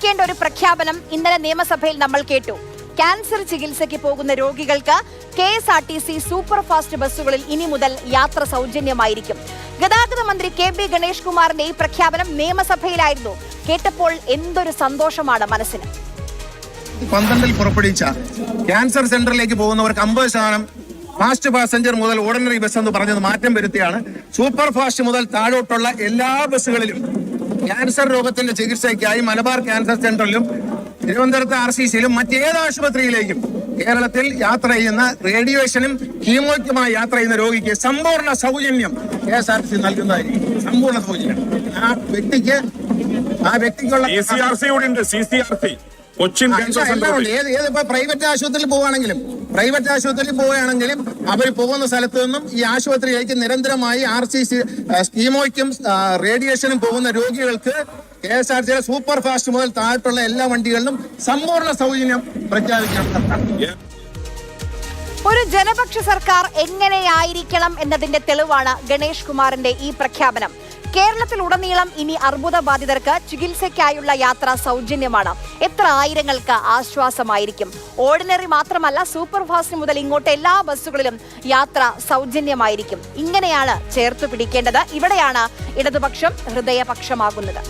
പിടിക്കേണ്ട ഒരു പ്രഖ്യാപനം ഇന്നലെ നിയമസഭയിൽ നമ്മൾ കേട്ടു. ക്യാൻസർ ചികിത്സയ്ക്ക് പോകുന്ന രോഗികൾക്ക് KSRTC സൂപ്പർ ഫാസ്റ്റ് ബസ്സുകളിൽ ഇനി മുതൽ യാത്ര സൗജന്യമായിരിക്കും. ഗതാഗത മന്ത്രി KB ഗണേഷ് കുമാറിന്റെ ഈ പ്രഖ്യാപനം നിയമസഭയിലായിരുന്നു. കേട്ടപ്പോൾ എന്തൊരു സന്തോഷമാണ് മനസ്സിന്. 12 പുറപ്പെടുവിച്ച ക്യാൻസർ സെന്ററിലേക്ക് പോകുന്നവർക്ക് 50% ഫാസ്റ്റ് പാസഞ്ചർ മുതൽ ഓർഡിനറി ബസ് എന്ന് പറഞ്ഞത് മാറ്റം വരുത്തിയാണ്. സൂപ്പർ ഫാസ്റ്റ് മുതൽ താഴോട്ടുള്ള എല്ലാ ബസ്സുകളിലും ക്യാൻസർ രോഗത്തിന്റെ ചികിത്സയ്ക്കായി മലബാർ ക്യാൻസർ സെന്ററിലും തിരുവനന്തപുരത്ത് RCCയിലും മറ്റേത് ആശുപത്രിയിലേക്കും കേരളത്തിൽ യാത്ര ചെയ്യുന്ന റേഡിയേഷനും കീമോയ്ക്കുമായി യാത്ര ചെയ്യുന്ന രോഗിക്ക് സമ്പൂർണ്ണ സൗജന്യം KSRTC നൽകുന്നതായിരിക്കും. സമ്പൂർണ്ണ സൗജന്യം ആ വ്യക്തിക്കുള്ള കൊച്ചിൻ ഏതിപ്പോ പ്രൈവറ്റ് ആശുപത്രിയിൽ പോവുകയാണെങ്കിലും അവർ പോകുന്ന സ്ഥലത്ത് നിന്നും ഈ ആശുപത്രിയിലേക്ക് നിരന്തരമായി RCC കീമോയ്ക്കും റേഡിയേഷനും പോകുന്ന രോഗികൾക്ക് KSRTC സൂപ്പർ ഫാസ്റ്റ് മുതൽ താഴെയുള്ള എല്ലാ വണ്ടികളിലും സമ്പൂർണ്ണ സൗജന്യം പ്രഖ്യാപിക്കണം. ഒരു ജനപക്ഷ സർക്കാർ എങ്ങനെയായിരിക്കണം എന്നതിന്റെ തെളിവാണ് ഗണേഷ് കുമാറിന്റെ ഈ പ്രഖ്യാപനം. കേരളത്തിലുടനീളം ഇനി അർബുദ ബാധിതർക്ക് ചികിത്സയ്ക്കായുള്ള യാത്ര സൗജന്യമാണ്. എത്ര ആയിരങ്ങൾക്ക് ആശ്വാസമായിരിക്കും. ഓർഡിനറി മാത്രമല്ല, സൂപ്പർ ഫാസ്റ്റ് മുതൽ ഇങ്ങോട്ട് എല്ലാ ബസ്സുകളിലും യാത്ര സൗജന്യമായിരിക്കും. ഇങ്ങനെയാണ് ചേർത്തു പിടിക്കേണ്ടത്. ഇവിടെയാണ് ഇടതുപക്ഷം ഹൃദയപക്ഷമാകുന്നത്.